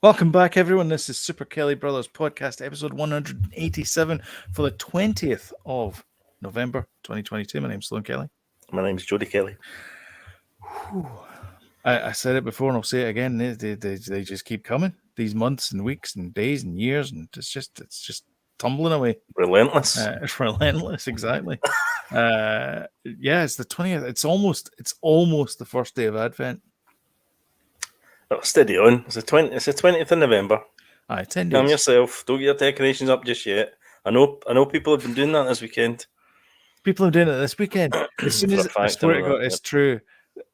Welcome back, everyone. This is Super Kelly Brothers Podcast, episode 187 for the 20th of November 2022. My name's Sloan Kelly. My name's Jody Kelly. I said it before and I'll say it again. They just keep coming. These months and weeks and days and years, and it's just tumbling away. Relentless. It's relentless, exactly. It's the 20th. It's almost the first day of Advent. Oh, steady on. It's the 20th of November. Aye, 10 days. Calm yourself. Don't get your decorations up just yet. I know people have been doing that this weekend. People are doing it this weekend. As soon as I swear to God, it's true.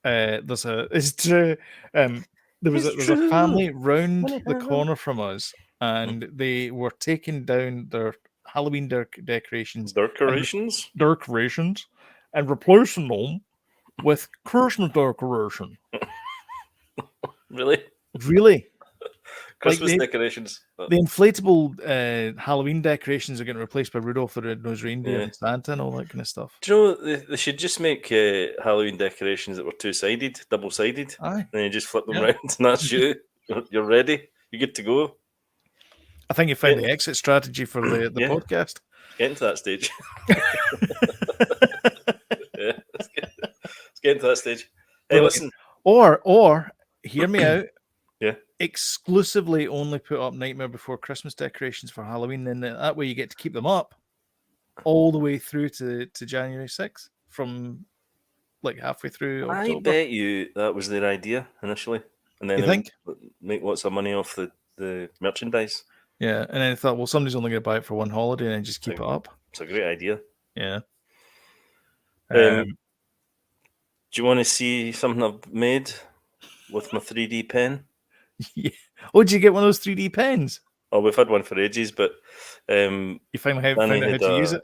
It's true. There's a family round the corner from us, and they were taking down their Halloween decorations, and replacing them with Christmas decoration. Really? Christmas decorations. The inflatable Halloween decorations are getting replaced by Rudolph the Red-Nosed Reindeer and Santa and all that kind of stuff. Do you know they should just make Halloween decorations that were two-sided, double-sided? Aye. And you just flip them around, and that's you. You're ready. You're good to go. I think you found the exit strategy for the podcast. Get into that stage. Let's get into that stage. Hey, listen. Or hear me out. Yeah. Exclusively only put up Nightmare Before Christmas decorations for Halloween, and that way you get to keep them up all the way through to January 6th from like halfway through October. I bet you that was their idea initially. And then you think? Make lots of money off the merchandise. Yeah, and then I thought, well, somebody's only going to buy it for one holiday and then just keep it up. It's a great idea. Yeah. Do you want to see something I've made with my 3D pen? Yeah. Oh, did you get one of those 3D pens? Oh, we've had one for ages, but you finally found out how to use it?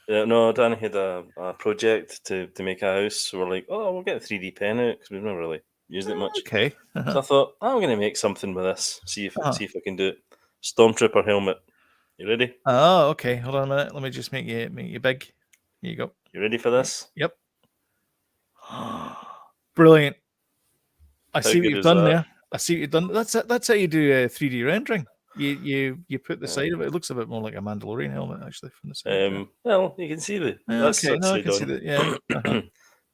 No, Danny had a project to make a house, so we're like, oh, we'll get a 3D pen out because we've never really used it much. Okay. So I thought, I'm going to make something with this. See if I can do it. Stormtrooper helmet. You ready? Oh, okay. Hold on a minute. Let me just make you big. Here you go. You ready for this? Yep. Brilliant. I see what you've done there. I see what you've done. That's how you do 3D rendering. You put the side of it. It looks a bit more like a Mandalorian helmet, actually, from the side. Well, you can see the. Okay, no, I can see that.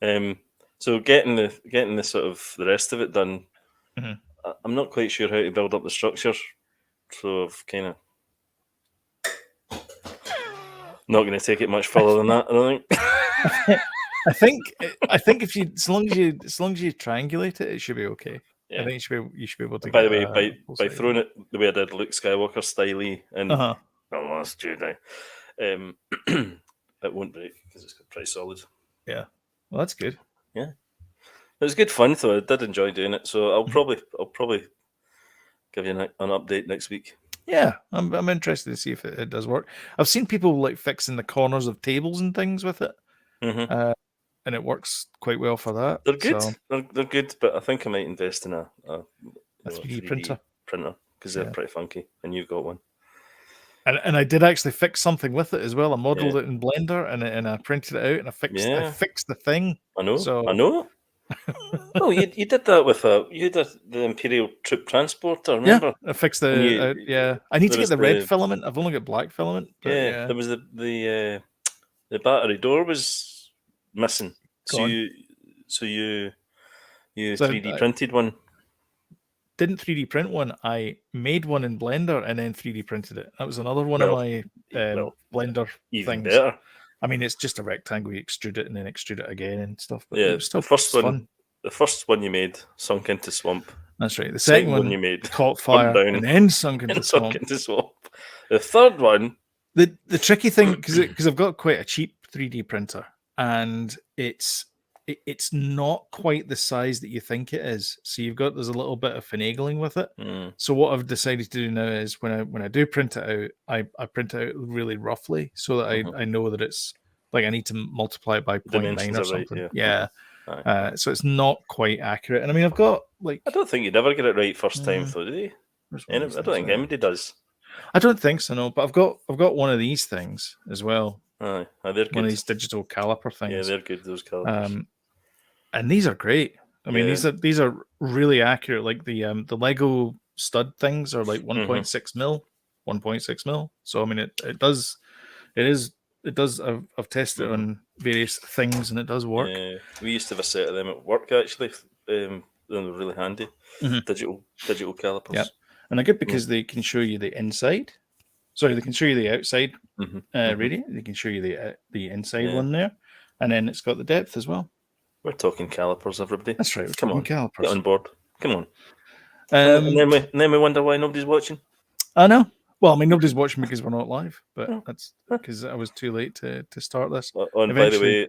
Yeah. So getting the sort of the rest of it done, I'm not quite sure how to build up the structure, so I've kind of not going to take it much further than that. I don't think. I think if you, as long as you triangulate it should be okay. Yeah. I think you should be able to. By the way, by throwing it the way I did Luke Skywalker styley and Last Jedi, it won't break because it's pretty solid. Yeah, well, that's good. Yeah, it was good fun though. I did enjoy doing it, so I'll probably give you an update next week. Yeah, I'm interested to see if it does work. I've seen people like fixing the corners of tables and things with it. And it works quite well for that. They're good. So. They're good, but I think I might invest in a 3D printer because they're pretty funky, and you've got one. And I did actually fix something with it as well. I modeled it in Blender and I printed it out and I fixed the thing. I know. Oh, you did that with you did the Imperial Troop Transporter. Remember? Yeah, I fixed the. I need to get the red filament. I've only got black filament. Yeah, there was the battery door was missing. So you 3D printed one. Didn't 3D print one. I made one in Blender and then 3D printed it. That was another one of my Blender even things. Better. I mean, it's just a rectangle. You extrude it and then extrude it again and stuff. But yeah, it was still the first one you made sunk into swamp. That's right. The second one you made caught fire down and then sunk into swamp. The third one. The tricky thing, because I've got quite a cheap 3D printer, and it's not quite the size that you think it is. So there's a little bit of finagling with it. So what I've decided to do now is when I do print it out, I print it out really roughly so that I know that it's like I need to multiply it by 0.9 or something. Right, yeah. So it's not quite accurate. And I mean, I've got like I don't think you'd ever get it right first time, though, do you? I don't think anybody does. I don't think so, no. But I've got one of these things as well. Aye, they're good. One of these digital caliper things. Yeah, they're good. Those calipers. And these are great. I mean, these are really accurate. Like the Lego stud things are like 1.6 mil, 1.6 mil. So I mean, it does. I've tested it on various things, and it does work. Yeah, we used to have a set of them at work actually. They were really handy. Digital calipers. Yeah, and they're good because they can show you the inside. Sorry, they can show you the outside radius. They can show you the inside one there, and then it's got the depth as well. We're talking calipers, everybody. That's right. We're Come talking on, calipers. get on board. Come on. And then we wonder why nobody's watching. I know. Well, I mean, nobody's watching because we're not live, but that's because I was too late to start this. And by the way,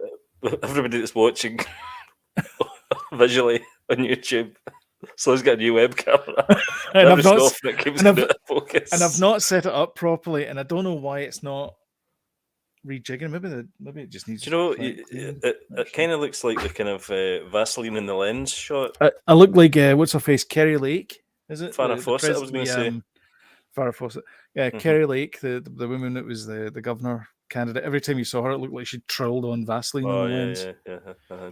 everybody that's watching visually on YouTube, Slo's got a new web camera. and I've not focus. And I've not set it up properly, and I don't know why it's not rejigging. Maybe it just needs. Do you know? It kind of looks like the kind of Vaseline in the lens shot. I look like what's her face, Kerry Lake? Is it Farrah Fawcett? I was going to say Farrah Fawcett. Yeah, Kerry Lake, the woman that was the governor candidate. Every time you saw her, it looked like she trilled on Vaseline in the lens. Yeah.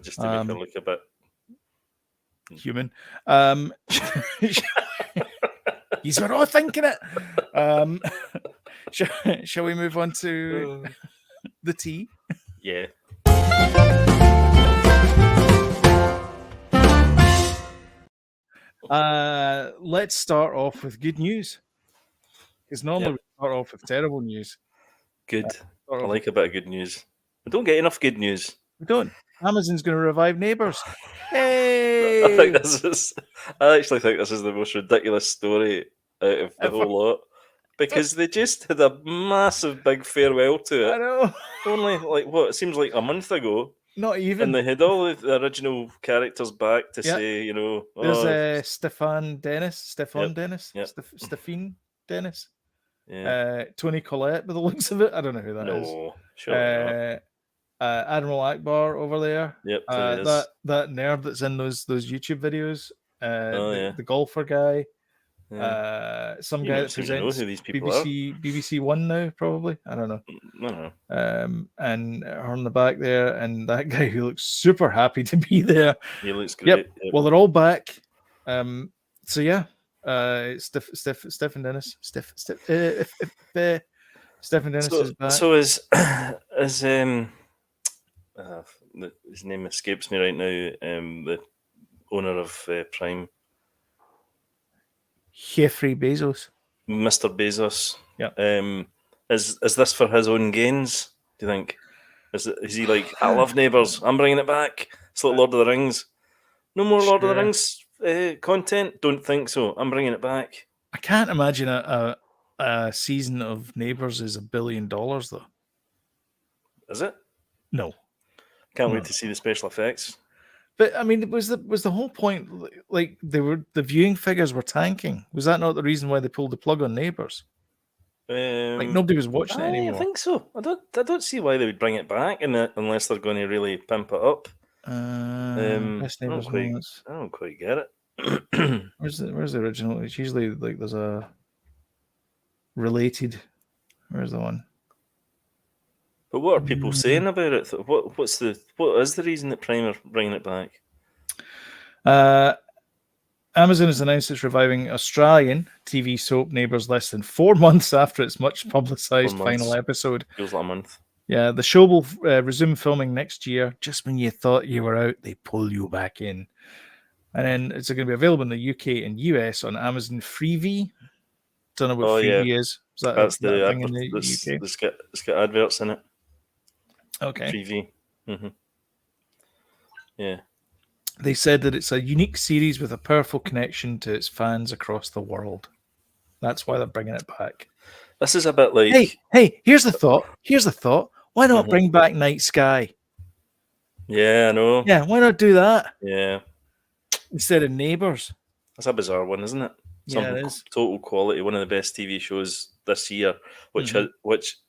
Just to make her look a bit human. You were all thinking it. Shall we move on to the tea? Yeah. Let's start off with good news. Because normally we start off with terrible news. Good. I like a bit of good news. We don't get enough good news. We don't. Amazon's going to revive Neighbours. Hey! I actually think this is the most ridiculous story out of the whole lot. Because they just had a massive big farewell to it. I know. Only it seems like a month ago. Not even. And they had all the original characters back to say, There's Stefan Dennis. Yep. Stephane Dennis. Yeah. Tony Collette, by the looks of it. I don't know who that is. No, sure. Admiral Akbar over there. Yep. That nerd that's in those YouTube videos. The golfer guy. Yeah. Some guy that presents who these people are. BBC One now, probably. I don't know. No. And her in the back there, and that guy who looks super happy to be there. He looks great. Yep. Well, they're all back. So yeah. Stefan Dennis. Stefan Dennis is back. So is his name escapes me right now. The owner of Prime, Jeffrey Bezos, Mr. Bezos. Yeah. Is this for his own gains? Do you think? Is he like, I love Neighbours, I'm bringing it back? It's like Lord of the Rings. No more Lord of the Rings content? Don't think so. I'm bringing it back. I can't imagine a season of Neighbours is $1 billion though. Is it? No. Can't wait to see the special effects. But I mean, was the whole point like the viewing figures were tanking? Was that not the reason why they pulled the plug on Neighbours? Like nobody was watching it anymore. I think so. I don't see why they would bring it back unless they're going to really pimp it up. I don't quite get it. Where's the original? It's usually like there's a related. Where's the one? But what are people saying about it? What is the reason that Prime are bringing it back? Amazon has announced it's reviving Australian TV soap Neighbours less than 4 months after its much publicised final episode. Feels like a month. Yeah, the show will resume filming next year. Just when you thought you were out, they pull you back in. And then it's going to be available in the UK and US on Amazon Freevee. Don't know what Freevee is. That's the thing in the UK? It's got adverts in it. Okay. Freevee. Mm-hmm. Yeah. They said that it's a unique series with a powerful connection to its fans across the world. That's why they're bringing it back. This is a bit like... Hey, here's the thought. Why not bring back Night Sky? Yeah, I know. Yeah, why not do that? Yeah. Instead of Neighbours. That's a bizarre one, isn't it? Yeah, it is. Total quality, one of the best TV shows this year, which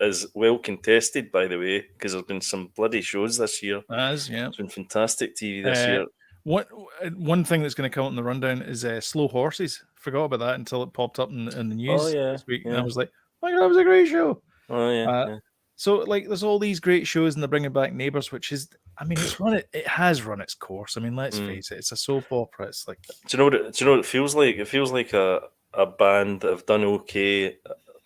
is well contested, by the way, because there's been some bloody shows this year. It's been fantastic TV this year. One thing that's going to come out in the rundown is Slow Horses. Forgot about that until it popped up in the news this week, and I was like, "Oh my god, that was a great show!" So like, there's all these great shows, and they're bringing back Neighbours, which is, I mean, it has run its course. I mean, let's face it, it's a soap opera. It's like, do you know what it feels like? It feels like a a band that have done okay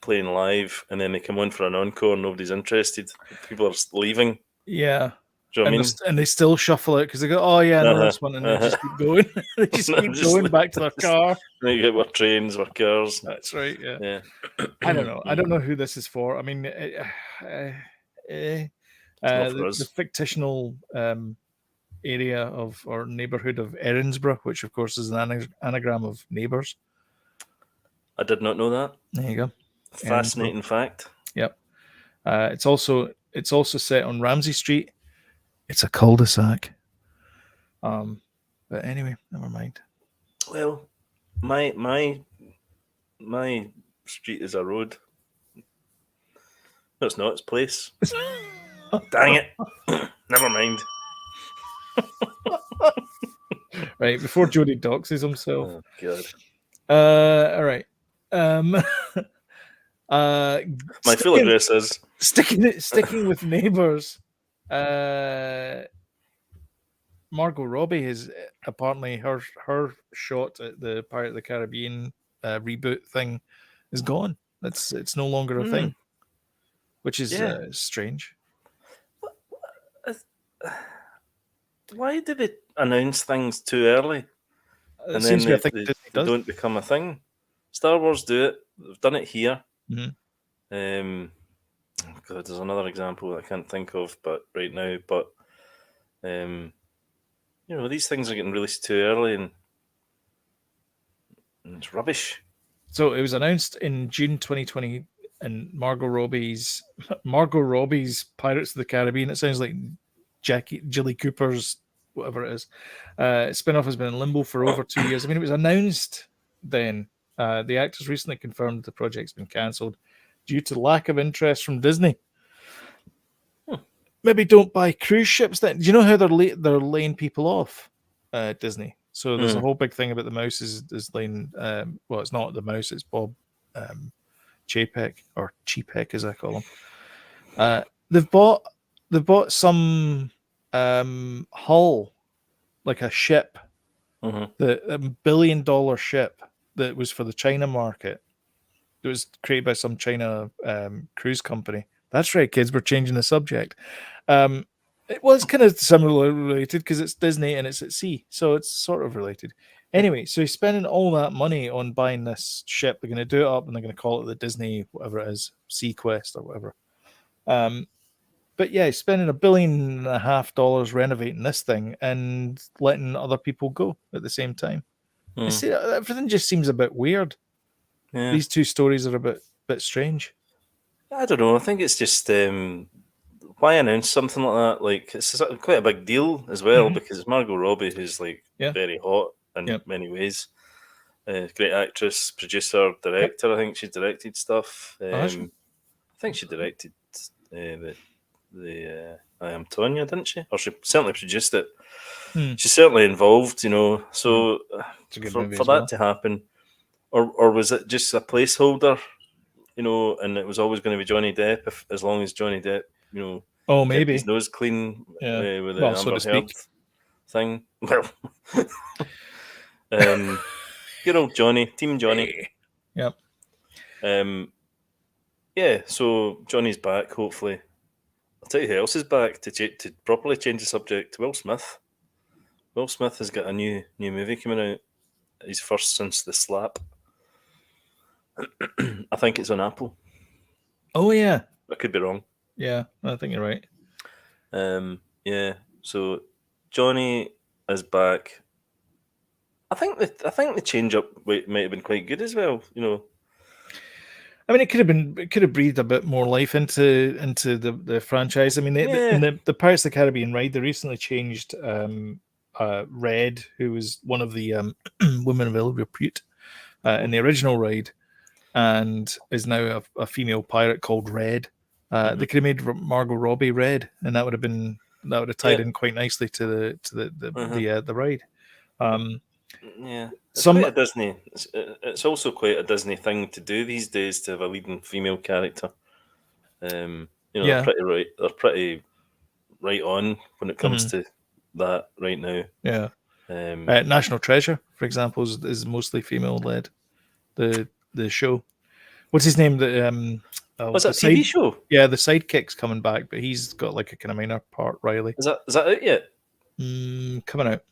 playing live, and then they come on for an encore and nobody's interested. People are leaving. Yeah. Do you know what I mean? And they still shuffle it because they go, oh yeah, I know Uh-huh, this one, and they just keep going. They just No, keep going back to their car. You get our trains, our cars. That's right. Yeah. Yeah. I don't know. I don't know who this is for. I mean, It's not for the us. fictional area of or neighborhood of Erinsborough, which of course is an anagram of neighbors. I did not know that. There you go. Fascinating fact. Yep. It's also set on Ramsey Street. It's a cul-de-sac. But anyway, never mind. Well, my street is a road. No, it's not. It's place. Dang it. Never mind. Right, before Jody doxes himself. Oh, God. All right. My full address is sticking with neighbors. Margot Robbie is apparently her shot at the Pirate of the Caribbean reboot thing is gone. It's no longer a thing, which is strange. Why did they announce things too early? It And seems then to be a thing they don't become a thing. Star Wars do it. They've done it here. Mm-hmm. God, there's another example that I can't think of, but right now. But these things are getting released too early, and it's rubbish. So it was announced in June 2020, and Margot Robbie's Pirates of the Caribbean. It sounds like Jilly Cooper's whatever it is. Spin-off has been in limbo for over 2 years. I mean, it was announced then. The actors recently confirmed the project's been cancelled due to lack of interest from Disney. Maybe don't buy cruise ships then. Do you know how they're laying people off, Disney? So there's a whole big thing about the mouse is laying. Well, it's not the mouse; it's Bob Chapek or Chapek as I call him. They've bought some hull, like a ship, the $1 billion ship that was for the China market. It was created by some China cruise company. That's right, kids. We're changing the subject. It's kind of similarly related because it's Disney and it's at sea, so it's sort of related. Anyway, so he's spending all that money on buying this ship. They're going to do it up and they're going to call it the Disney, whatever it is, Sea Quest or whatever. But yeah, he's spending $1.5 billion renovating this thing and letting other people go at the same time. I see, everything just seems a bit weird. Yeah. These two stories are a bit strange. I don't know. I think it's just why announce something like that? Like it's quite a big deal as well because it's Margot Robbie who's like very hot in many ways. Great actress, producer, director. I think she directed stuff. I think she directed the I Am Tonya, didn't she? Or she certainly produced it. She's certainly involved, So for that to happen, or was it just a placeholder? And it was always going to be Johnny Depp as long as Johnny Depp, maybe kept his nose clean with the so Amber to Heard speak. thing. Well, good old Johnny, Team Johnny. Yep. Yeah. So Johnny's back. Hopefully, I'll tell you who else is back to properly change the subject. Will Smith. Will Smith has got a new movie coming out. His first since The Slap. I think it's on Apple. Oh yeah, I could be wrong. Yeah, I think you're right. Yeah. So Johnny is back. I think the change up might have been quite good as well. I mean, it could have breathed a bit more life into the franchise. I mean, the Pirates of the Caribbean ride, they recently changed Red, who was one of the women of ill repute in the original ride, and is now a female pirate called Red. They could have made Margot Robbie Red, and that would have tied in quite nicely to the ride. It's quite a Disney. It's also quite a Disney thing to do these days to have a leading female character. They're pretty right. They're pretty right on when it comes to that right now. Yeah. National Treasure, for example, is mostly female led. the show. What's his name? Was The that a TV show? Yeah, the sidekick's coming back, but he's got like a kind of minor part. Riley. Is that out yet? Coming out.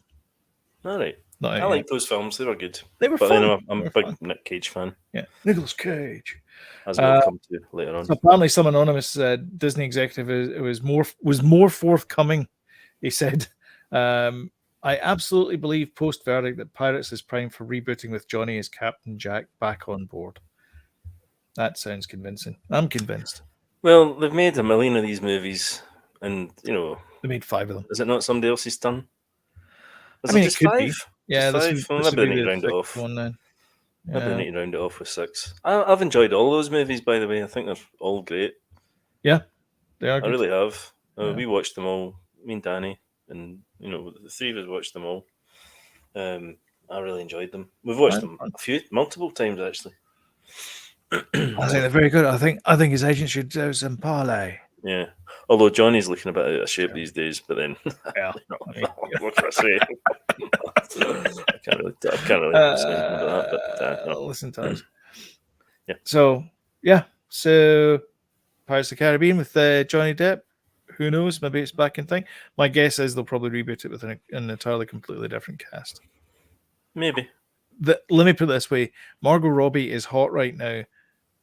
All right. Not out I yet. like those films. They were good. They were but fun. Anyway, I'm They a were big fun. Nick Cage fan. Yeah, Nicolas Cage. As we'll come to later on. So apparently, some anonymous Disney executive was more forthcoming. He said, "I absolutely believe post verdict that Pirates is primed for rebooting with Johnny as Captain Jack back on board." That sounds convincing. I'm convinced. Well, they've made a million of these movies, and They made 5 of them. is it not somebody else's turn? I mean, just it could 5? be. Yeah, just this 5. would Maybe I be need to the round it 6th off. one then. Maybe I need to round it off with 6. I've enjoyed all those movies, by the way. I think they're all great. Yeah, they are. I Good. really have. Yeah. We watched them all. Me and Danny, and the 3 of us watched them all. I really enjoyed them. We've watched them multiple times actually. I think they're very good. I think his agent should do some parlay. Yeah. Although Johnny's looking a bit out of shape these days, but then Yeah. what can I say? I can't really say anything about that. But, listen to us. Yeah. So Pirates of the Caribbean with Johnny Depp. Who knows? Maybe it's back in thing. My guess is they'll probably reboot it with an entirely completely different cast. Maybe. Let me put it this way: Margot Robbie is hot right now,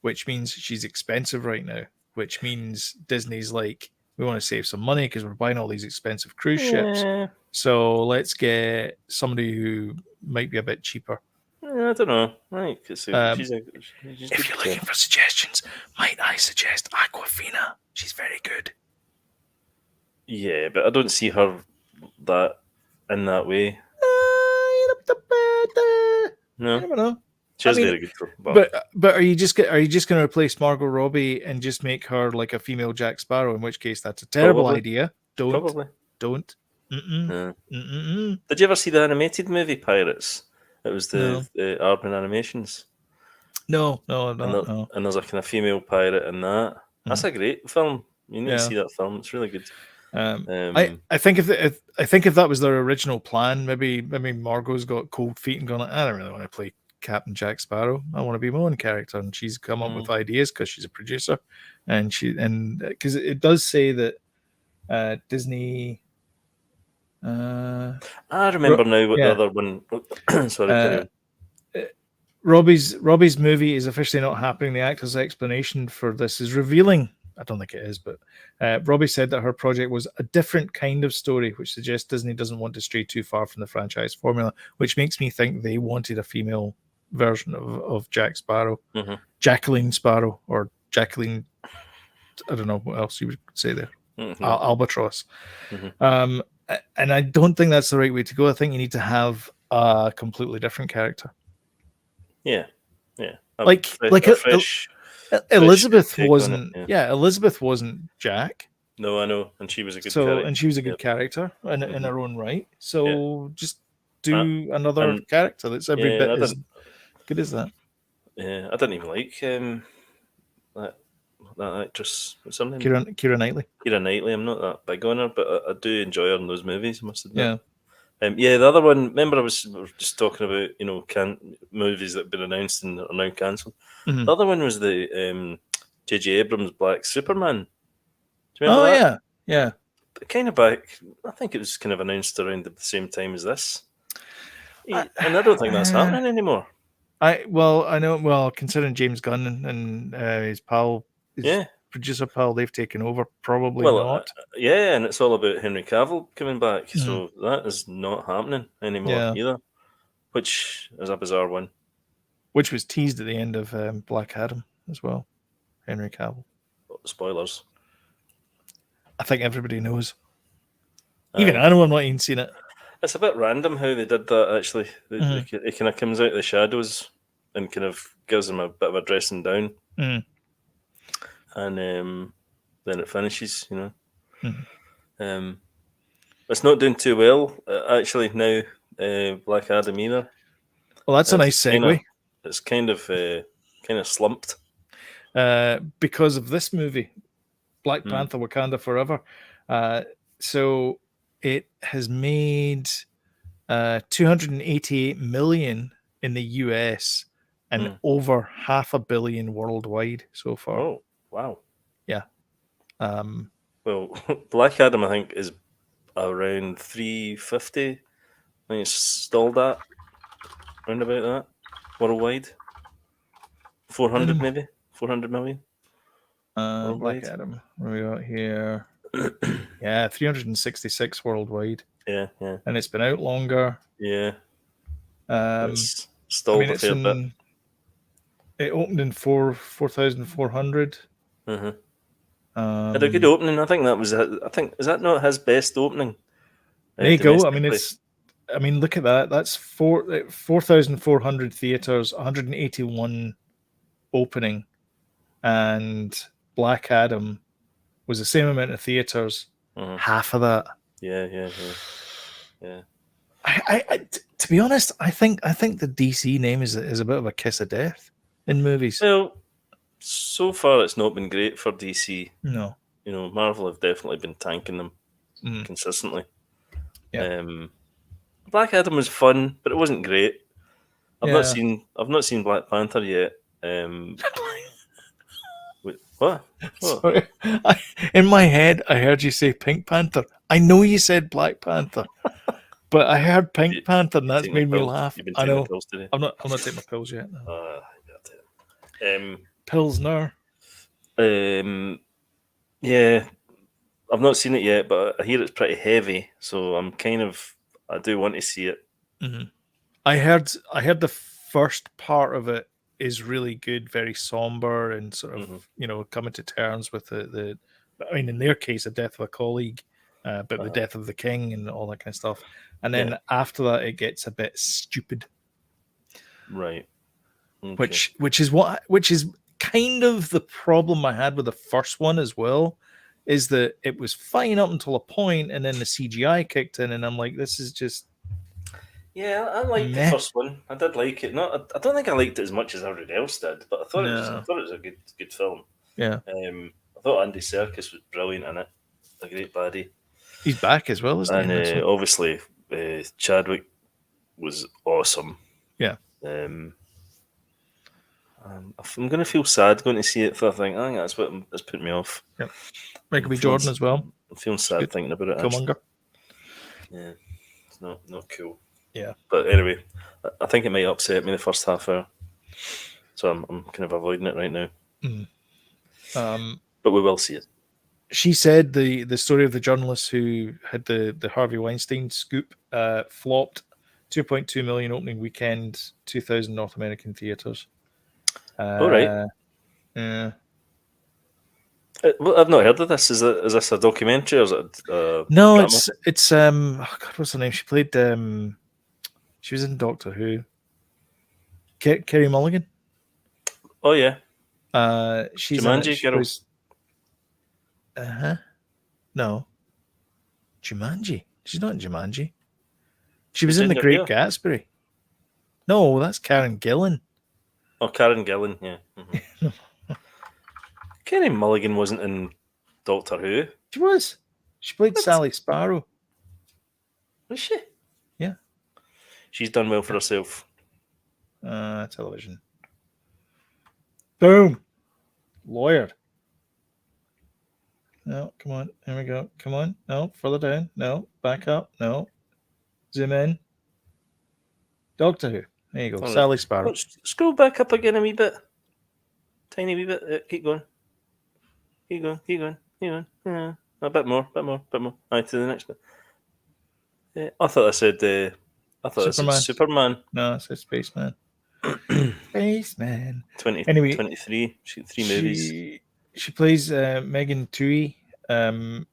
which means she's expensive right now. Which means Disney's like, we want to save some money because we're buying all these expensive cruise ships. So let's get somebody who might be a bit cheaper. I don't know. Right, if you're looking for suggestions, might I suggest Aquafina? She's very good. Yeah, but I don't see her in that way. No, I don't know. She's very good. But are you just going to replace Margot Robbie and just make her like a female Jack Sparrow? In which case, that's a terrible idea. Don't. Did you ever see the animated movie Pirates? It was the Urban Animations. No, no. And there's a kind of female pirate in that. That's a great film. You need to see that film. It's really good. I think if that was their original plan, maybe Margot's got cold feet and gone like, I don't really want to play Captain Jack Sparrow. I want to be my own character, and she's come up with ideas because she's a producer, and because it does say that Disney. I remember now what the other one. Sorry. Robbie's movie is officially not happening. The actor's explanation for this is revealing. I don't think it is, but Robbie said that her project was a different kind of story, which suggests Disney doesn't want to stray too far from the franchise formula, which makes me think they wanted a female version of Jack Sparrow, Jacqueline Sparrow, or Jacqueline. I don't know what else you would say there. Albatross. And I don't think that's the right way to go. I think you need to have a completely different character. Yeah. Elizabeth wasn't. Elizabeth wasn't Jack. No, I know, and she was a good. character. And she was a good character in her own right. So just do another character that's every bit as good as that. Yeah, I didn't even like that actress. What's her name? Keira Knightley. Keira Knightley. I'm not that big on her, but I do enjoy her in those movies. I must admit. Yeah. The other one. Remember, we were just talking about movies that have been announced and are now cancelled. The other one was the J.J. Abrams' Black Superman. Do you remember that? Yeah. Kind of back. I think it was kind of announced around the same time as this, and I don't think that's happening anymore. I know. Well, considering James Gunn and his pal, producer pal, they've taken over. Probably not. And it's all about Henry Cavill coming back, so that is not happening anymore either, which is a bizarre one. Which was teased at the end of Black Adam as well. Henry Cavill. Spoilers. I think everybody knows. Even I know, I'm not even seen it. It's a bit random how they did that, actually. It kind of comes out of the shadows and kind of gives them a bit of a dressing down. And then it finishes, It's not doing too well, actually, now, Black Adam either. Well, that's a nice segue. It's kind of slumped. Because of this movie, Black Panther Wakanda Forever. So it has made $288 million in the US and over 500 million worldwide so far. Oh, wow. Yeah. Well, Black Adam, I think, is around 350. I think it's stalled at around about that worldwide. 400 maybe 400 million Black worldwide. Adam. What we got here? Yeah, 366 worldwide, Yeah. and it's been out longer. Yeah. I It's stalled mean, a fair bit. It opened in 4,400. Had a good opening. I think that was. I think is that not his best opening? There you go. I mean, domestically? look at that. That's 4,400 theaters, 181 opening, and Black Adam was the same amount of theaters, half of that. Yeah. To be honest, I think the DC name is a bit of a kiss of death in movies. Well, so far it's not been great for DC. No, You know, Marvel have definitely been tanking them consistently. Yeah. Black Adam was fun, but it wasn't great. I've not Yeah. seen Black Panther yet. Wait, what? Sorry. In my head, I heard you say Pink Panther. I know you said Black Panther, but I heard Pink Panther, and that's made me laugh. You've been I taking know. the pills today. I'm not taking my pills yet. No. Pilsner. Yeah, I've not seen it yet, but I hear it's pretty heavy, so I do want to see it. Mm-hmm. I heard the first part of it is really good, very somber, and sort of coming to terms with the I mean, in their case, the death of a colleague, but the death of the king and all that kind of stuff. And then after that, it gets a bit stupid, right? Okay. Which is kind of the problem I had with the first one as well, is that it was fine up until a point, and then the CGI kicked in, and I'm like, this is just. Yeah, I liked the first one. I did like it. I don't think I liked it as much as everybody else did, but I thought it was a good film. Yeah. I thought Andy Serkis was brilliant in it. A great baddie. He's back as well, isn't he? And obviously, Chadwick was awesome. Yeah. I'm going to feel sad going to see it, so I think that's put me off. Yeah. Michael B. Jordan as well. I'm feeling sad thinking about it. Killmonger. Yeah, it's not cool. Yeah. But anyway, I think it might upset me the first half hour, so I'm kind of avoiding it right now. But we will see it. She said the story of the journalist who had the Harvey Weinstein scoop flopped. 2.2 million opening weekend, 2,000 North American theaters. All right. Yeah. Well, I've not heard of this. Is this a documentary or is it? No, drama? It's oh God, what's her name? She played. She was in Doctor Who. Kerry Mulligan. Oh yeah. She's Jumanji girl. No. Jumanji. She's not in Jumanji. She was in The Great Gatsby. No, that's Karen Gillan. Oh, Karen Gillan, yeah. Mm-hmm. Kerry Mulligan wasn't in Doctor Who. She was. She played Sally Sparrow. Was she? Yeah. She's done well for herself. Television. Boom. Lawyer. No, come on. Here we go. Come on. No, further down. No, back up. No. Zoom in. Doctor Who. There you go. All Sally right. Sparrow. Scroll back up again a wee bit. Tiny wee bit. Keep going. Keep going. Yeah. A bit more. Aye, to the next one. I thought I said Superman. No, I said Spaceman. Spaceman. 23. She got 3 movies. She plays Megan Twohey, and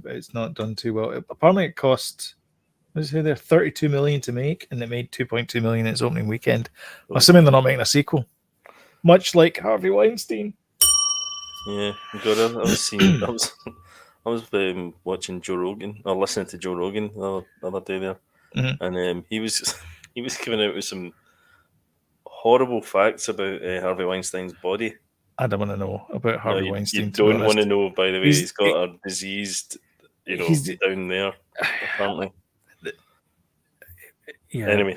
it's not done too well. Apparently, it cost. Let's say they're 32 million to make, and they made 2.2 million in its opening weekend. Assuming they're not making a sequel, much like Harvey Weinstein. Yeah, God, I was watching Joe Rogan or listening to Joe Rogan the other day there, and he was giving out with some horrible facts about Harvey Weinstein's body. I don't want to know about Harvey Weinstein. You don't want to know, by the way. He's got a diseased, down there, apparently. Yeah, Anyway,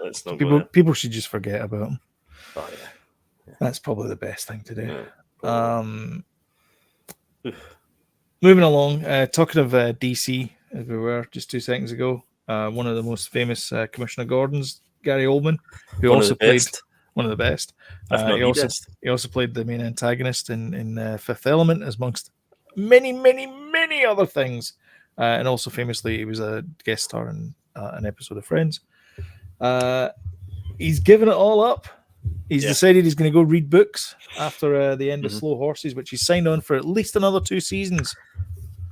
let's not go there. people should just forget about him. Oh yeah. That's probably the best thing to do. Yeah, probably. Moving along, talking of DC, as we were just 2 seconds ago, one of the most famous Commissioner Gordons, Gary Oldman, who One of also the played best, one of the best. if not the best. He also played the main antagonist in Fifth Element, as amongst many other things. And also famously, he was a guest star in an episode of Friends. He's given it all up. He's decided he's going to go read books after the end of Slow Horses, which he's signed on for at least another 2 seasons.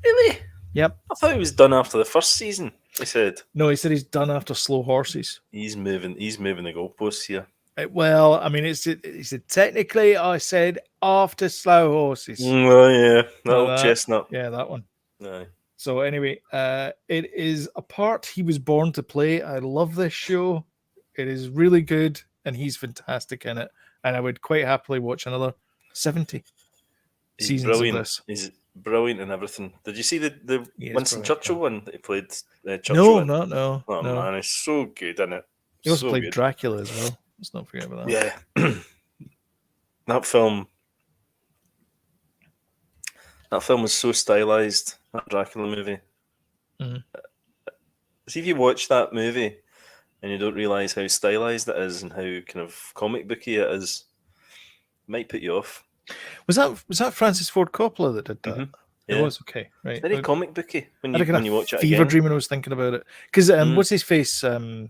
Really? Yep. I thought he was done after the first season. He said. No, he said he's done after Slow Horses. He's moving the goalposts here. Well, I mean, he said technically I said after Slow Horses. Oh yeah, that old chestnut. Yeah, that one. Aye. So anyway, it is a part he was born to play. I love this show. It is really good, and he's fantastic in it. And I would quite happily watch another 70 seasons brilliant. of this. He's brilliant in everything. Did you see the Winston Churchill one that he played? No, Churchill no. Oh man, he's so good in it. He also played Dracula as well. Let's not forget about that. Yeah, that film was so stylized. That Dracula movie. Mm-hmm. See, if you watch that movie and you don't realize how stylized it is and how kind of comic booky it is, it might put you off. Was that Francis Ford Coppola that did that? Mm-hmm. Yeah. It was, okay, right. Very comic booky when you watch it fever again. dream when I was thinking about it. Because what's his face? Keanu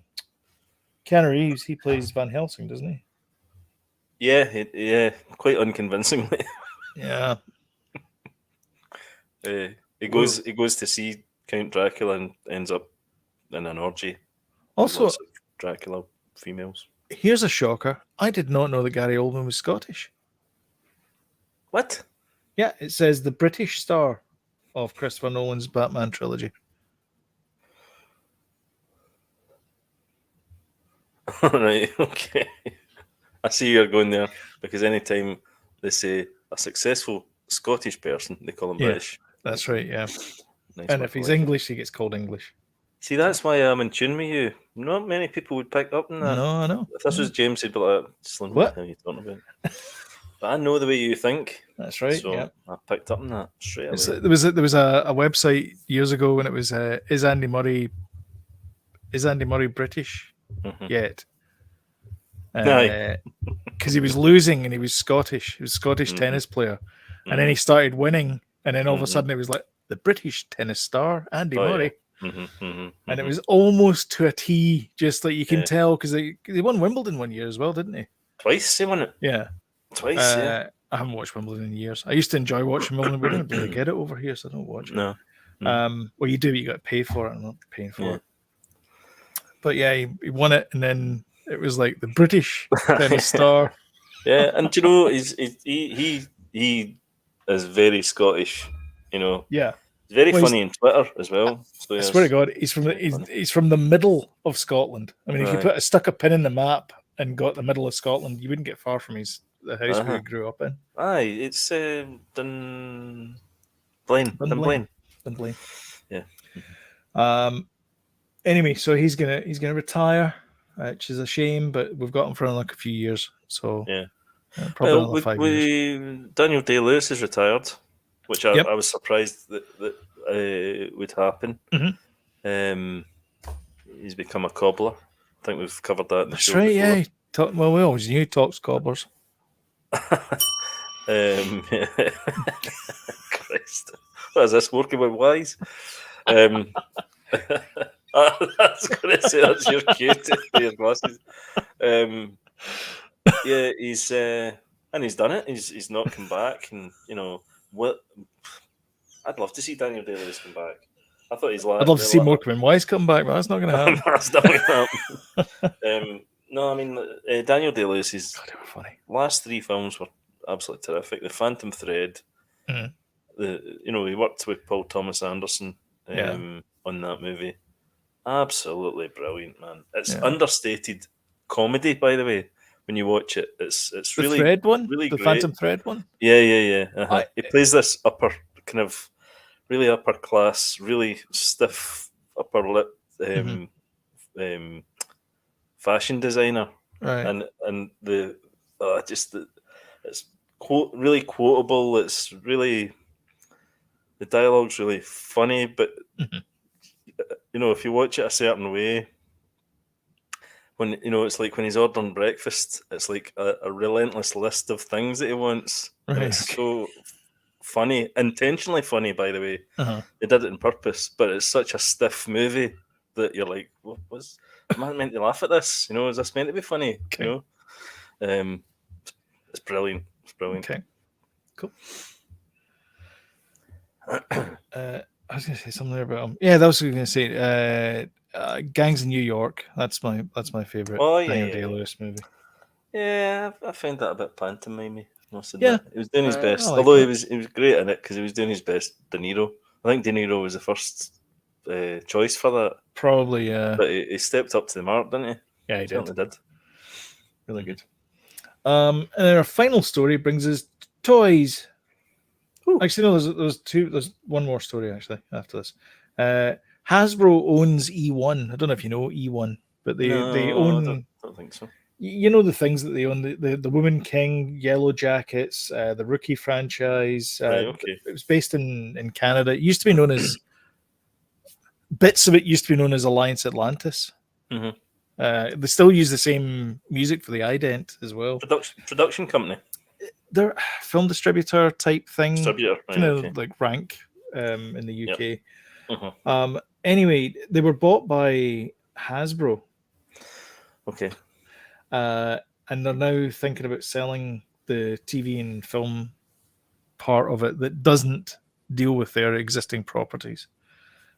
Reeves, he plays Van Helsing, doesn't he? Yeah, quite unconvincingly. Yeah. He goes to see Count Dracula and ends up in an orgy. Also, Dracula females. Here's a shocker. I did not know that Gary Oldman was Scottish. What? Yeah, it says the British star of Christopher Nolan's Batman trilogy. Right, okay. I see you're going there because anytime they say a successful Scottish person, they call him British. That's right, yeah. Nice, and if he's English, he gets called English. See, that's why I'm in tune with you. Not many people would pick up on that. No, I know. If this was James, he'd be like, what are you talking about? But I know the way you think. That's right. So yeah. I picked up on that straight away. There was a website years ago when it was is Andy Murray British yet? Because he was losing and he was Scottish. He was a Scottish tennis player, and then he started winning, and then all of a sudden it was like the British tennis star Andy Murray. And it was almost to a T, just like you can tell, because they won Wimbledon one year as well, didn't they? Twice they won it. Yeah. Twice, yeah. I haven't watched Wimbledon in years. I used to enjoy watching Wimbledon. We don't really get it over here, so I don't watch it. No. Well, you do, but you got to pay for it. I'm not paying for it. But yeah, he won it, and then it was like the British tennis star. Yeah, and you know, he is very Scottish. You know. Yeah. He's very funny on Twitter as well. So I swear to God, he's from the middle of Scotland. I mean, if you stuck a pin in the map and got the middle of Scotland, you wouldn't get far from the house where he grew up in. Aye, it's Dunblane. Yeah. Anyway, so he's gonna retire, which is a shame, but we've got him for like a few years. So yeah, probably another 5 years. Daniel Day-Lewis is retired, which I was surprised that would happen. He's become a cobbler. I think we've covered that in the show. That's right, before. Yeah. We always knew he talks cobblers. Christ. What is this, working with wise? I was going to say that's your cue to your glasses. Yeah, he's done it. He's not come back, and you know what? I'd love to see Daniel Day-Lewis come back. I thought he's like. I'd love to see Morecambe and Wise come back, but that's not going to happen. That's not going to happen. No, I mean Daniel Day-Lewis's last 3 films were absolutely terrific. The Phantom Thread. He worked with Paul Thomas Anderson on that movie. Absolutely brilliant, man. It's understated comedy, by the way. When you watch it, it's really the Thread one, really the great. Phantom Thread one. Yeah. He plays this really upper class, really stiff upper lip fashion designer, Right. and the it's really quotable. It's really the dialogue's really funny, but Mhm. if you watch it a certain way, when it's like when he's ordering breakfast, it's like a relentless list of things that he wants, and Right. it's Okay. so funny, intentionally funny, by the way. Uh-huh. They did it on purpose, but it's such a stiff movie that you're like, am I meant to laugh at this? Is this meant to be funny? Okay. It's brilliant. It's brilliant. Okay. Cool. I was going to say something there about yeah, that was what I was going to say. Gangs in New York. That's my favorite Oh yeah, Daniel yeah, yeah. Day-Lewis movie. Yeah, I found that a bit pantomimey. Must Yeah, admit, he was doing his I best. like Although he that. was great in it because he was doing his best. De Niro. I think De Niro was the first choice for that, Probably. but he stepped up to the mark, didn't he? Yeah, he did. Certainly did. Really good. And then our final story brings us toys. Ooh. Actually, no, there's two. There's one more story actually after this. Hasbro owns E1. I don't know if you know E1, but they No, own. I don't think so. You know the things that they own: the Woman King, Yellow Jackets, the Rookie franchise. Right, okay. It was based in Canada. It used to be known as bits of it used to be known as Alliance Atlantis. Mm-hmm. They still use the same music for the ident as well. Production company. They're a film distributor type thing, Distributor, right, kind of okay. like Rank in the UK. Yep. Mm-hmm. Anyway, they were bought by Hasbro. Okay. And they're now thinking about selling the TV and film part of it that doesn't deal with their existing properties.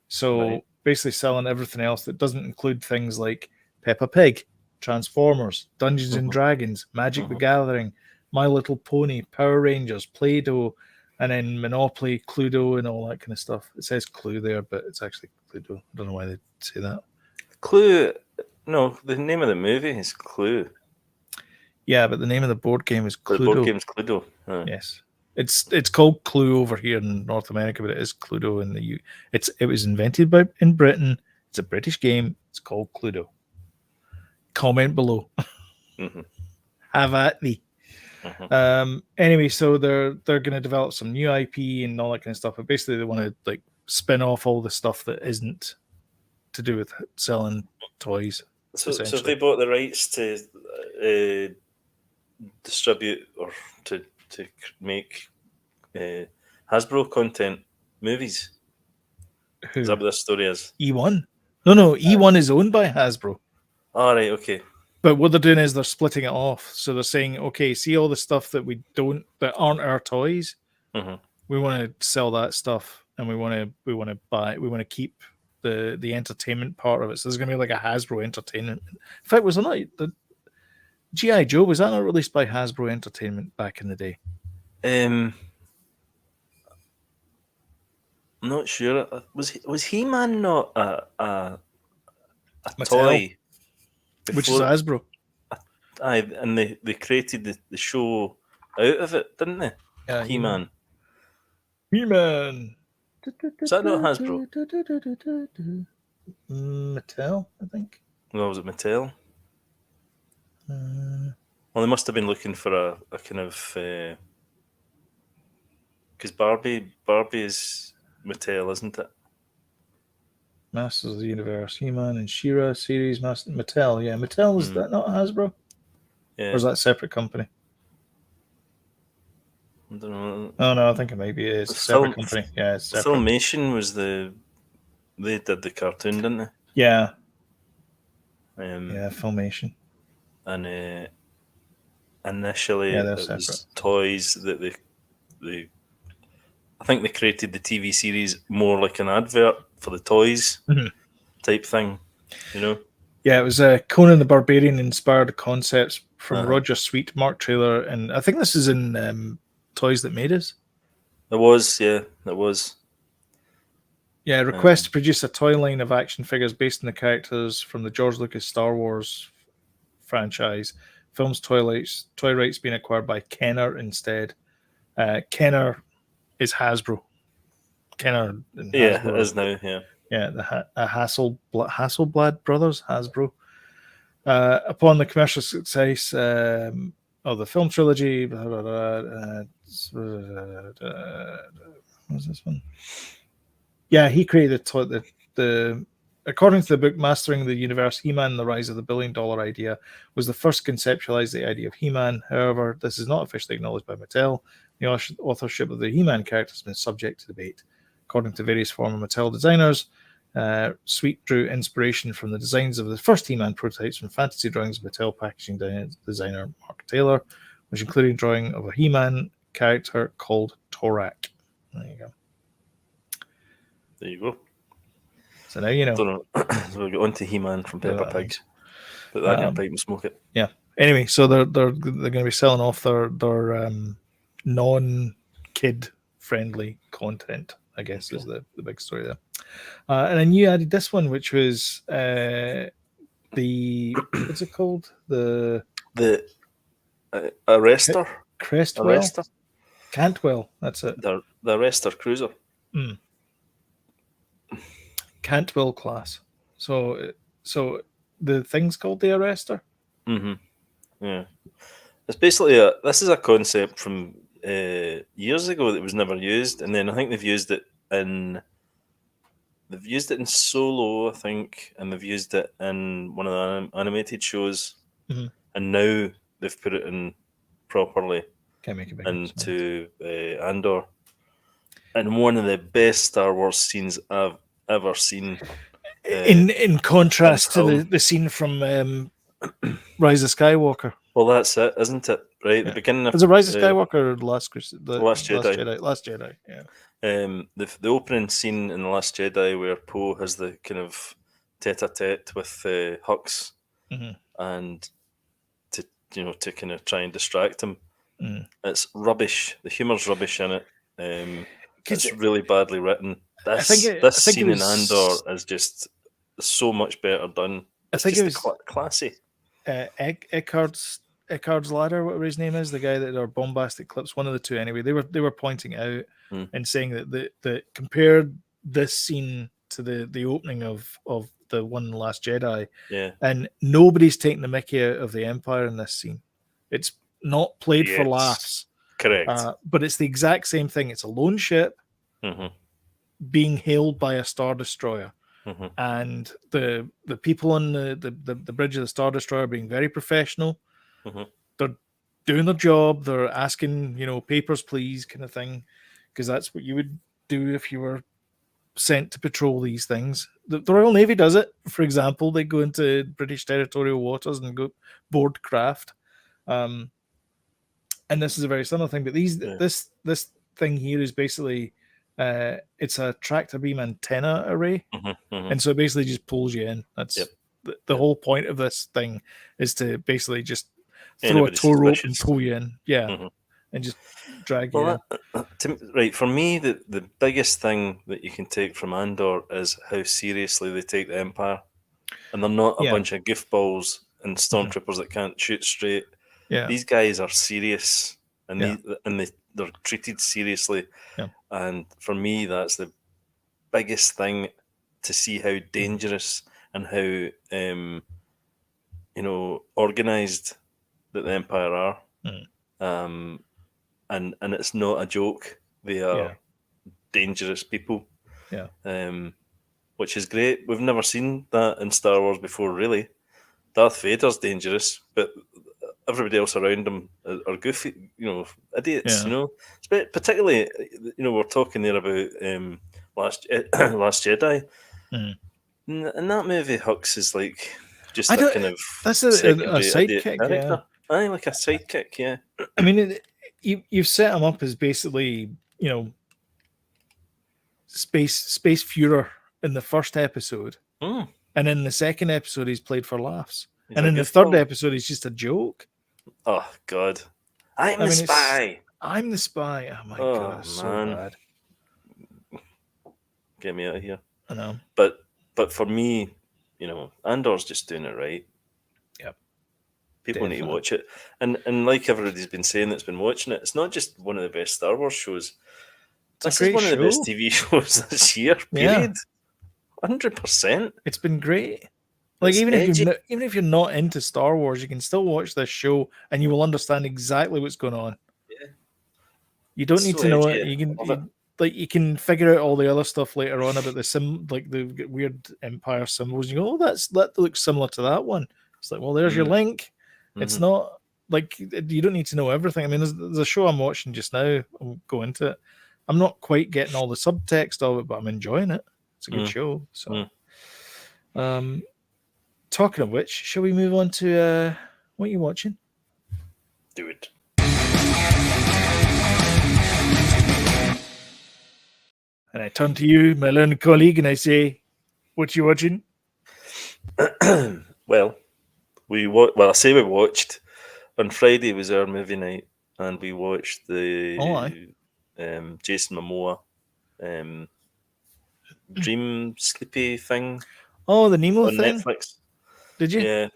So Right. basically selling everything else that doesn't include things like Peppa Pig, Transformers, Dungeons and Dragons, Magic the Gathering, My Little Pony, Power Rangers, Play-Doh, and then Monopoly, Cluedo, and all that kind of stuff. It says Clue there, but it's actually Cluedo. I don't know why they say that. Clue. No, the name of the movie is Clue. Yeah, but the name of the board game is Cluedo. The board game's Cluedo. Oh. Yes. It's called Clue over here in North America, but it is Cluedo in the U. It was invented in Britain. It's a British game. It's called Cluedo. Comment below. Mm-hmm. Have at thee. Mm-hmm. Anyway, so they're going to develop some new IP and all that kind of stuff. But basically, they want to like spin off all the stuff that isn't to do with selling toys. So if they bought the rights to distribute or to make Hasbro content movies. Who? Is that what this story is? E1? No. E1 is owned by Hasbro. All right, okay. But what they're doing is they're splitting it off. So they're saying, okay, see all the stuff that that aren't our toys. Mm-hmm. We want to sell that stuff, and we want to keep the entertainment part of it. So there's going to be like a Hasbro Entertainment. In fact, was it not the G.I. Joe? Was that not released by Hasbro Entertainment back in the day? I'm not sure. Was He-Man not a toy? Which is Hasbro. Aye, and they created the show out of it, didn't they? Yeah, He-Man. He-Man. Is that not Hasbro? Mattel, I think. No, was it Mattel? Well, they must have been looking for a kind of because Barbie is Mattel, isn't it? Masters of the Universe, He-Man and She-Ra series, Mattel. Yeah, Mattel, is that not Hasbro? Yeah. Or is that a separate company? I don't know. Oh no, I think it maybe is a separate company. Yeah, it's separate. Filmation was they did the cartoon, didn't they? Yeah. Yeah, Filmation. And initially it was toys that they I think they created the TV series more like an advert for the toys type thing, Yeah, it was Conan the Barbarian inspired concepts from Roger Sweet, Mark Trailer, and I think this is in Toys That Made Us. It was, yeah, it was. Yeah, request to produce a toy line of action figures based on the characters from the George Lucas Star Wars franchise. Film's toy rights being acquired by Kenner instead. Kenner is Hasbro. Kenner and Hasbro. It is now, yeah. Yeah, the Hasselblad brothers, Hasbro. Upon the commercial success of the film trilogy, blah, blah, blah, what was this one? Yeah, he created the according to the book Mastering the Universe, He-Man and the Rise of the $1 Billion Idea was the first to conceptualize the idea of He-Man. However, this is not officially acknowledged by Mattel. The authorship of the He-Man character has been subject to debate. According to various former Mattel designers, Sweet drew inspiration from the designs of the first He-Man prototypes from fantasy drawings of Mattel packaging designer Mark Taylor, which included drawing of a He-Man character called Torak. There you go. There you go. So now you know. Don't know. So we'll get on to He-Man from Peppa Pig. Put that in a pipe and smoke it. Yeah. Anyway, so they're going to be selling off their non-kid friendly content, I guess, is the big story there. And then you added this one, which was the what's it called? The Arrestor. Crestwell. Arrestor. Cantwell. That's it. The Arrestor Cruiser. Cantwell class. So the thing's called the Arrestor. Yeah. It's basically this is a concept from years ago that was never used, and then I think they've used it in Solo, I think, and they've used it in one of the animated shows, and now they've put it in properly into Andor, and one of the best Star Wars scenes I've ever seen. In contrast to the scene from Rise of Skywalker. Well, that's it, isn't it? Right, the beginning of is it Rise of Skywalker or Last Jedi? Last Jedi. Yeah. The opening scene in The Last Jedi where Poe has the kind of tete-a-tete with Hux, and to kind of try and distract him. It's rubbish. The humor's rubbish in it. It's really badly written. This scene in Andor is just so much better done. I think it was classy. Eckhart's Ladder, whatever his name is, the guy that, or Bombastic Clips, one of the two anyway. They were pointing out and saying that compared this scene to the opening of the one Last Jedi, and nobody's taking the mickey out of the Empire in this scene. It's not played for laughs, correct, but it's the exact same thing. It's a lone ship being hailed by a Star Destroyer. And the people on the bridge of the Star Destroyer being very professional. They're doing their job. They're asking, papers, please, kind of thing, because that's what you would do if you were sent to patrol these things. The Royal Navy does it. For example, they go into British territorial waters and go board craft. And this is a very similar thing. But this thing here is basically it's a tractor beam antenna array, and so it basically just pulls you in. That's the whole point of this thing, is to basically just throw a tow rope and pull you in, and just drag you in. Right, for me, the biggest thing that you can take from Andor is how seriously they take the Empire, and they're not a bunch of goofballs and stormtroopers that can't shoot straight. These guys are serious, and they're treated seriously. And for me, that's the biggest thing, to see how dangerous and how organized that the Empire are. And it's not a joke. They are dangerous people. Which is great. We've never seen that in Star Wars before, really. Darth Vader's dangerous, but everybody else around him are goofy, idiots, Particularly, we're talking there about Last Jedi. In that movie, Hux is like just a kind of sidekick character. Aye, like a sidekick, yeah. I mean, you've set him up as basically, space Führer in the first episode, and in the second episode he's played for laughs, and in the third episode he's just a joke. Oh God, I'm the spy. I'm the spy. Oh my God, it's so bad. Get me out of here. I know. But for me, Andor's just doing it right. Yep. People need to watch it. And like everybody's been saying that's been watching it, it's not just one of the best Star Wars shows. This is one of the best TV shows this year, period. 100%. It's been great. Like It's even edgy. even if you're not into Star Wars, you can still watch this show and you will understand exactly what's going on. Yeah. You don't It's need so to know edgy. it. I love it. You can figure out all the other stuff later on about the weird Empire symbols. You go, oh, that looks similar to that one. It's like, well, there's your link. It's not like you don't need to know everything. I mean, there's a show I'm watching just now. I'll go into it. I'm not quite getting all the subtext of it, but I'm enjoying it. It's a good show. So, talking of which, shall we move on to what are you watching? Do it. And I turn to you, my learned colleague, and I say, what you watching? Well, I say we watched. On Friday was our movie night, and we watched Oh, aye. the Jason Momoa Dream Sleepy thing Oh, the Nemo on thing. Netflix. Did you? Yeah.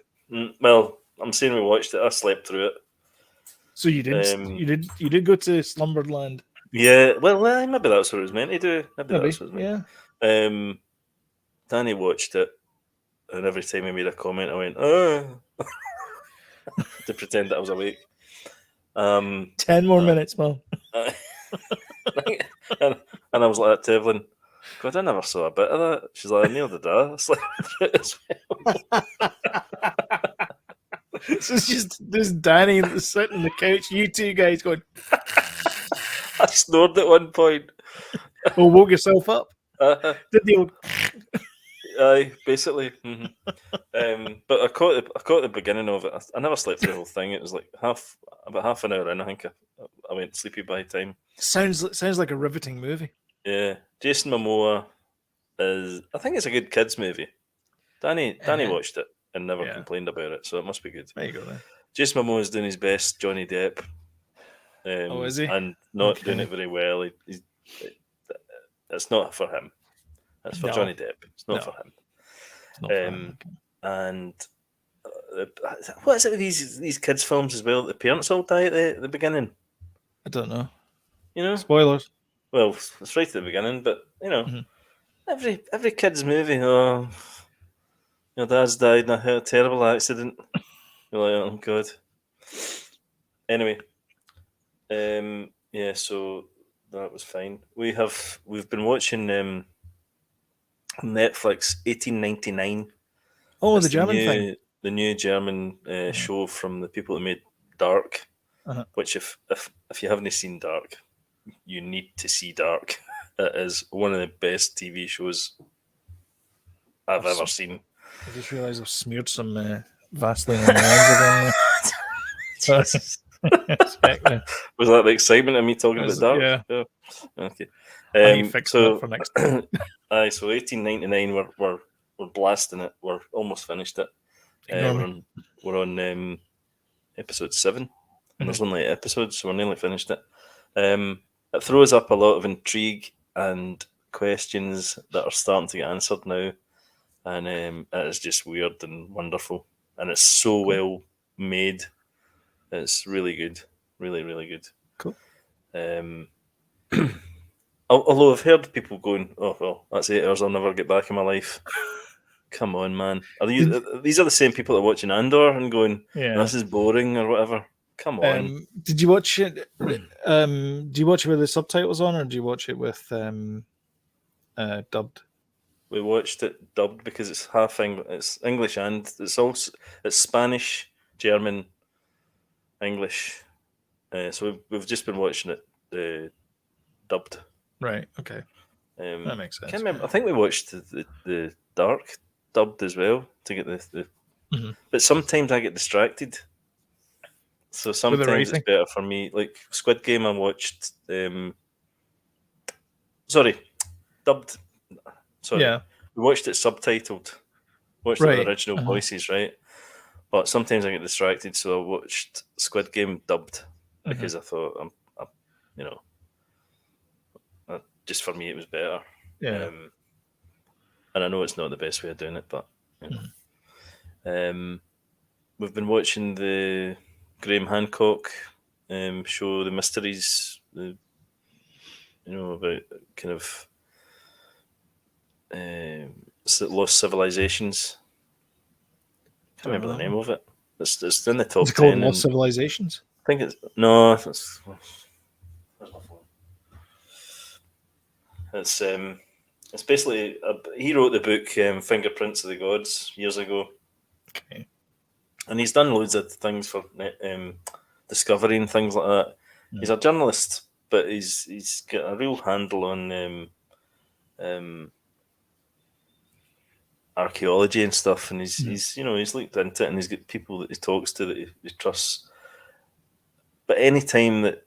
Well, I'm saying we watched it. I slept through it. So you did. You did go to Slumberland. Yeah. Well, maybe that's what it was meant to do. Maybe Maybe. that's what it was meant. Yeah. Danny watched it, and every time he made a comment, I went, "Oh," to pretend that I was awake. 10 more minutes, Mom. and, and I was like to Evelyn, God, I never saw a bit of that. She's like, neither did I. I slept through it as well. So it's just this Danny sitting on the couch, you two guys going, I snored at one point. oh, woke yourself up. Did the old. Aye, basically. But I caught the beginning of it. I never slept through the whole thing. It was like about half an hour in. I think I went sleepy by the time. Sounds like a riveting movie. Yeah, Jason Momoa is. I think it's a good kids movie. Danny watched it and never complained about it, so it must be good. There you go then. Jason Momoa is doing his best Johnny Depp. Oh, is he? And not doing it very well. It's not for him. It's for Johnny Depp. It's not for him. It's not for him. And what is it with these kids' films as well? The parents all die at the beginning. I don't know. You know? Spoilers. Well, it's right at the beginning, but you know, every kids' movie, oh, your dad's died in a terrible accident. You're like, oh god. Anyway, yeah, so that was fine. We've been watching Netflix 1899. Oh, It's the German thing. the new German show from the people that made Dark. Which, if you haven't seen Dark, you need to see Dark. It is one of the best TV shows I've ever seen. I just realised I've smeared some Vaseline on my hands again. Was that the excitement of me talking about Dark? Yeah. Oh, okay. So for next time. Aye, so 1899, we're blasting it. We're almost finished it. We're on episode 7. And there's only 8 episodes, so we're nearly finished it. It throws up a lot of intrigue and questions that are starting to get answered now. And it is just weird and wonderful. And it's so well made. It's really good. Really, really good. Cool. Although I've heard people going, oh, well, that's 8 hours I'll never get back in my life. Come on, man. These are the same people that are watching Andor and going, this is boring or whatever. Come on. Did you watch it? Do you watch it with the subtitles on, or do you watch it with dubbed? We watched it dubbed because it's it's English and it's Spanish, German, English. So we've just been watching it dubbed. Right. Okay. That makes sense. Can't remember. I think we watched the Dark dubbed as well to get the. But sometimes I get distracted. So sometimes it's better for me. Like Squid Game, I watched. Dubbed. Sorry, we watched it subtitled. Watched it with original voices, right? But sometimes I get distracted, so I watched Squid Game dubbed because I thought, just for me, it was better. Yeah. And I know it's not the best way of doing it, but we've been watching the Graham Hancock show, The Mysteries, about kind of lost civilizations. can't remember the name of it. It's in the top Is it called 10. Lost Civilizations? I think it's no. Where's my phone? It's basically he wrote the book Fingerprints of the Gods years ago. Okay. And he's done loads of things for Discovery and things like that. He's a journalist, but he's got a real handle on archaeology and stuff. And he's looked into it, and he's got people that he talks to that he trusts. But any time that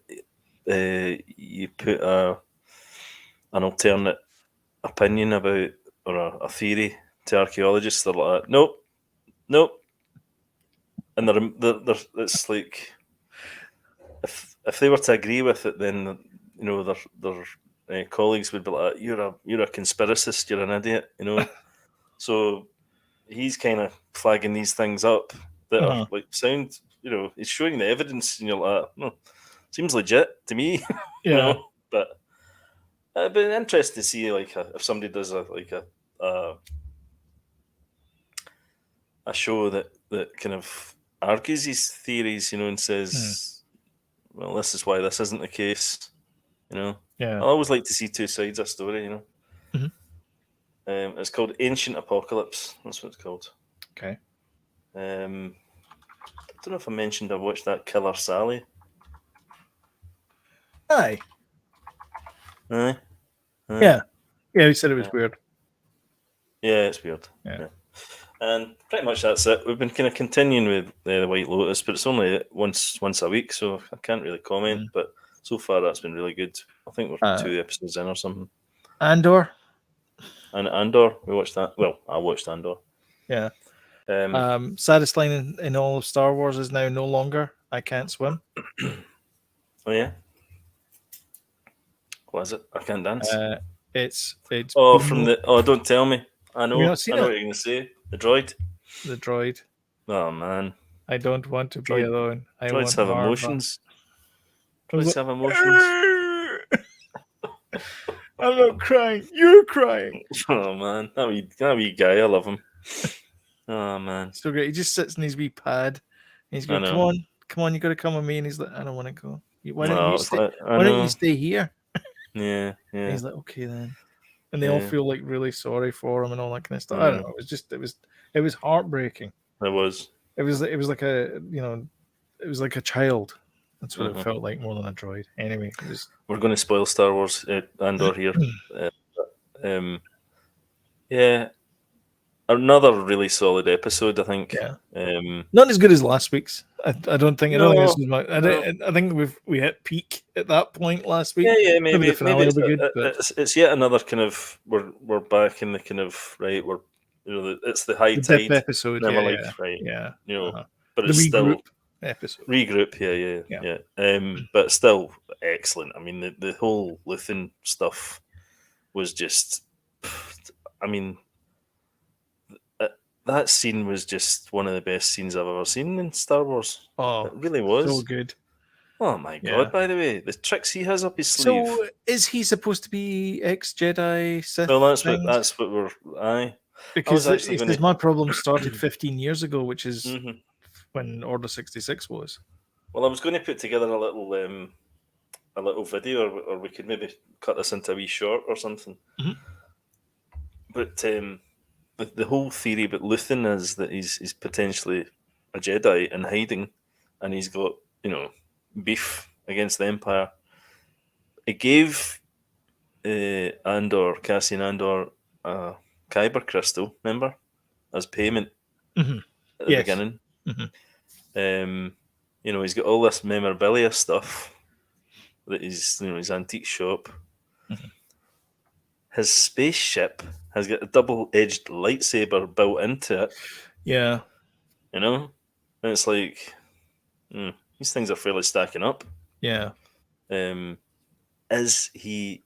you put an alternate opinion about or a theory to archaeologists, they're like, nope. And it's like if they were to agree with it, then their colleagues would be like, "You're a conspiracist. You're an idiot." So he's kind of flagging these things up that are like sound. He's showing the evidence, and you're like, "No, seems legit to me." Yeah. But it'd be interesting to see like if somebody does a show that kind of argues these theories, and says, "Well, this is why this isn't the case." I Yeah. always like to see two sides of a story. Mhm. It's called Ancient Apocalypse. That's what it's called. Okay. I don't know if I mentioned I watched that Killer Sally. Aye. Aye. Yeah. Yeah, he said it was weird. Yeah, it's weird. Yeah. And pretty much that's it. We've been kind of continuing with the White Lotus, but it's only once a week, so I can't really comment. But so far, that's been really good. I think we're 2 episodes in or something. Andor. And Andor, we watched that. Well, I watched Andor. Yeah. Saddest line in all of Star Wars is now no longer "I can't swim." Oh yeah. What is it? I can't dance. It's from the don't tell me. I know. Have you not seen I know it? what you're gonna say. The droid. The droid. Oh man. I don't want to be alone. I Droids want have Marva. emotions. I was Droids like, have emotions. I'm not crying. You're crying. Oh man, that wee guy, I love him. Oh man, So great. He just sits in his wee pad. And he's I going, know. come on, you got to come with me. And he's like, I don't want to go. Why No, don't you it's stay? like- I Why don't know. you stay here? Yeah, And yeah. he's like, okay then. And they all Yeah. feel like really sorry for him and all that kind of stuff. Mm. I don't know. It was heartbreaking. It was. It was like it was like a child. That's what Mhm. it felt like more than a droid. Anyway, We're going to spoil Star Wars Andor here. Yeah, another really solid episode, I think. Yeah. Not as good as last week's. I don't think. I don't think this is my. I think we hit peak at that point last week. Yeah, maybe the finale will be good. It's yet another kind of we're back in the kind of right. We're it's the high The dip tide episode. in Yeah, my life, right? Yeah. But The it's still regroup episode. regroup. Yeah. But still excellent. I mean, the whole Luthen stuff was just. I mean, that scene was just one of the best scenes I've ever seen in Star Wars. Oh, it really was so good. Oh my Yeah. god! By the way, the tricks he has up his sleeve. So, is he supposed to be ex-Jedi Sith? Well, that's what we're. Aye, because my problem started 15 years ago, which is when Order 66 was. Well, I was going to put together a little video, or we could maybe cut this into a wee short or something. Mm-hmm. But the whole theory about Luthen is that he's potentially a Jedi in hiding, and he's got beef against the Empire. It gave Cassian Andor a Kyber crystal, remember, as payment at the beginning. Mm-hmm. He's got all this memorabilia stuff that is his antique shop. Mm-hmm. His spaceship has got a double-edged lightsaber built into it. Yeah, and it's like these things are fairly stacking up. Yeah. Is he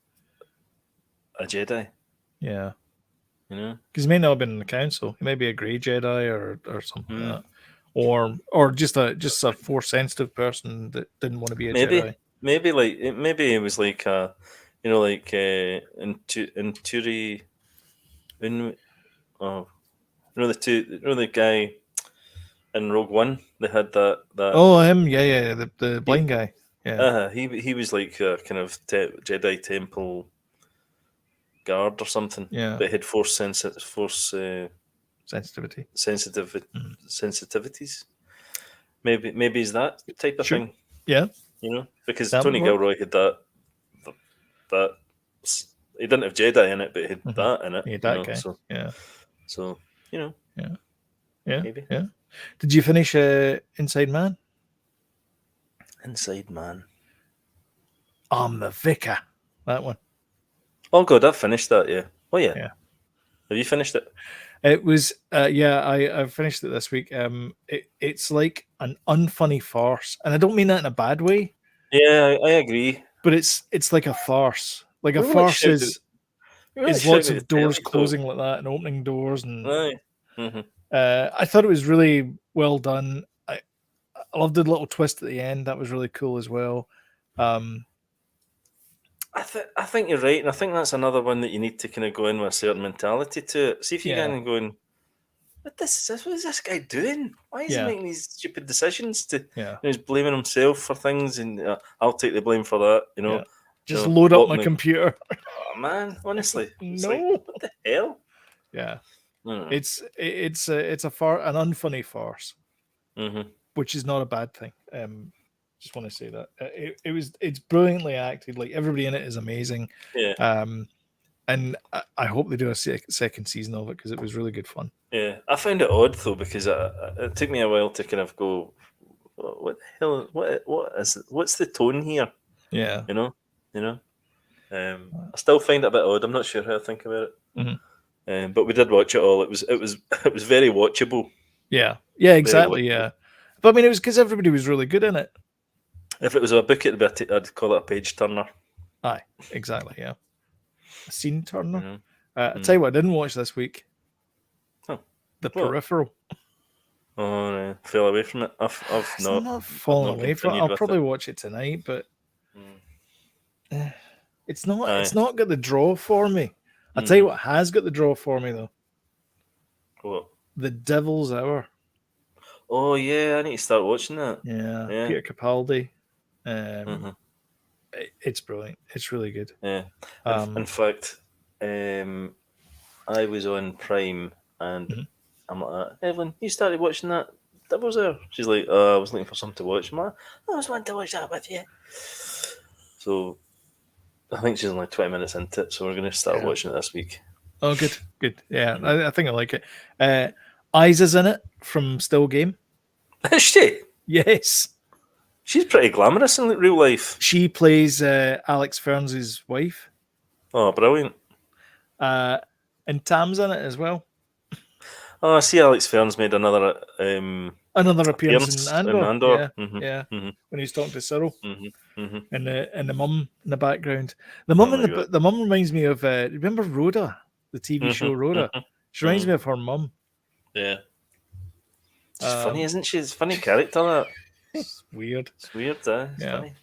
a Jedi? Yeah. Because he may not have been in the council. He may be a grey Jedi or something like that. Or just a force sensitive person that didn't want to be a Jedi. Maybe it was like Inturi, the guy in Rogue One. They had that. Oh, him, yeah, the blind guy. Yeah, He was like a kind of Jedi Temple guard or something. yeah. But he had force Sensitivity. sensitive Mhm. sensitivities. Maybe is that type of Sure. thing. Yeah, Because that would Tony work. Gilroy had that. He didn't have Jedi in it, but he had Mhm. that in it. Yeah, that guy. So Yeah, so yeah, yeah, maybe yeah. Did you finish Inside Man? Inside Man. I'm the vicar. That one. Oh god, I've finished that. Yeah. Oh yeah. Yeah. Have you finished it? It was I finished it this week. It's like an unfunny farce, and I don't mean that in a bad way, Yeah, I agree. but it's like a farce. Like a We were like farce shouting. We were like is lots shouting of at the doors telly though. closing like that and opening doors, and Aye. Mm-hmm. I thought it was really well done. I loved the little twist at the end. That was really cool as well. Um, I think you're right, and I think that's another one that you need to kind of go in with a certain mentality to it. See if you yeah, can going. What is this guy doing? Why is he yeah, making these stupid decisions? yeah, He's blaming himself for things, and I'll take the blame for that. yeah. Just load up my Locking the computer. oh, man. Honestly, it's like No. what the hell? Yeah, I don't know. it's an unfunny farce, Mm-hmm. which is not a bad thing. Just want to say that it's brilliantly acted. Like everybody in it is amazing. Yeah, And I hope they do a second season of it because it was really good fun. yeah. I found it odd though because it took me a while to kind of go, what the hell? What's the tone here? Yeah. You know, you know. I still find it a bit odd. I'm not sure how I think about it. Mhm. But we did watch it all. It was it was very watchable. Yeah, Very exactly. watchable. Yeah, but I mean, it was because everybody was really good in it. If it was a book, I'd call it a page turner. Aye, exactly. Yeah, a scene turner. Mhm. I'll tell you what I didn't watch this week. Oh, The what? Peripheral. Oh, no. Fell away from it. I've I'm not falling away from it. continued I'll with probably it. watch it tonight, but Mm. it's not. Aye. It's not got the draw for me. I'll tell you what has got the draw for me though. What? The Devil's Hour. Oh yeah, I need to start watching that. Yeah, Yeah. Peter Capaldi. Mhm. It's brilliant. It's really good. Yeah. In fact, I was on Prime and Mhm. I'm like, Evelyn, you started watching that? That was there. She's like, I was looking for something to watch. I'm like, I was wanting to watch that with you. So I think she's only 20 minutes into it, so we're going to start watching it this week. Oh, good. Yeah, I think I like it. Eyes is in it from Still Game. Is she? Yes, She's pretty glamorous in real life. she plays Alex Ferns' wife, Oh, brilliant. and Tam's in it as well. Oh, I see Alex Ferns made another Another appearance in Andor. Mm-hmm. Yeah, Mm-hmm. when he's talking to Cyril, Mm-hmm. Mm-hmm. and the mum in the background. The mum Oh my God. the mum reminds me of remember Rhoda, the TV show Rhoda. Mm-hmm. She reminds me of her mum. Yeah. She's funny, isn't she? It's a funny character, that. It's weird. It's weird, It's funny.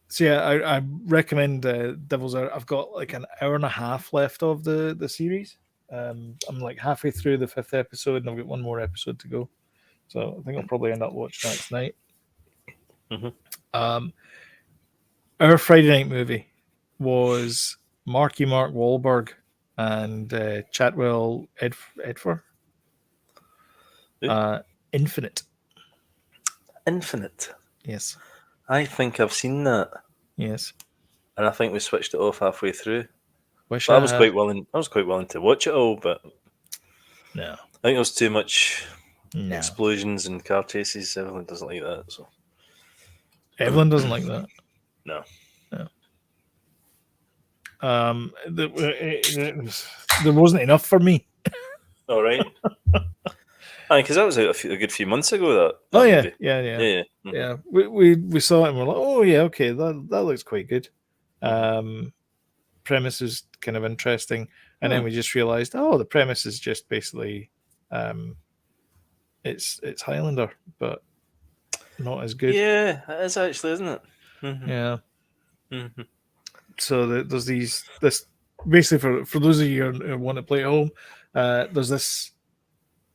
So yeah, I recommend Devil's Hour. I've got like an hour and a half left of the series. I'm like halfway through the 5th episode, and I've got one more episode to go. So I think I'll probably end up watching that tonight. Mm-hmm. Our Friday night movie was Mark Wahlberg and Chatwell Edfer. Infinite. Infinite. Yes. I think I've seen that, Yes. and I think we switched it off halfway through. Wish But I I was had. quite willing. I was quite willing to watch it all, but No. I think there was too much No. explosions and car chases. Everyone doesn't like that. So Evelyn doesn't like that. no. There wasn't enough for me. All right. Because that was a good few months ago. That Oh yeah, movie. yeah. Mm-hmm. Yeah. We saw it and we're like, oh yeah, okay, that looks quite good. Premise is kind of interesting, and then we just realized, oh, the premise is just basically, it's Highlander, but not as good. Yeah, it is actually, isn't it? Mm-hmm. Yeah. Mm-hmm. So there's this basically for those of you who want to play at home, there's this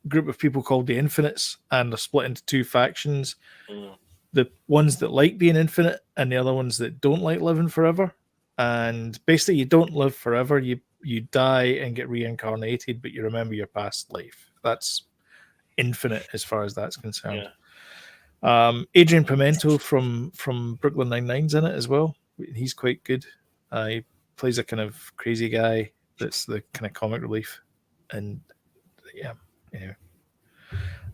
group of people called the Infinites, and they're split into two factions. Mm. The ones that like being infinite, and the other ones that don't like living forever. And basically, you don't live forever. You die and get reincarnated, but you remember your past life. That's infinite as far as that's concerned. Adrian Pimento from Brooklyn Nine-Nine's in it as well. He's quite good. He plays a kind of crazy guy that's the kind of comic relief. And yeah, anyway.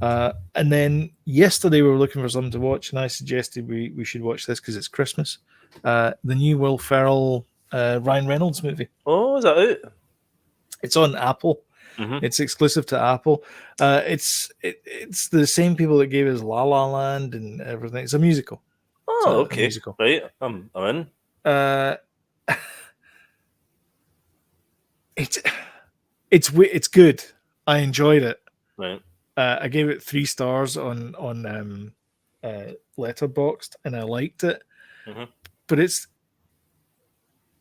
And then yesterday we were looking for something to watch, and I suggested we should watch this because it's Christmas. The new Will Ferrell, Ryan Reynolds movie. Oh, is that out? It's on Apple. Mm-hmm. It's exclusive to Apple. It's the same people that gave us La La Land and everything. It's a musical. Oh, okay. Musical. Right, I'm in. It's good. I enjoyed it. Right. I gave it 3 stars on Letterboxd, and I liked it. Mm-hmm. But it's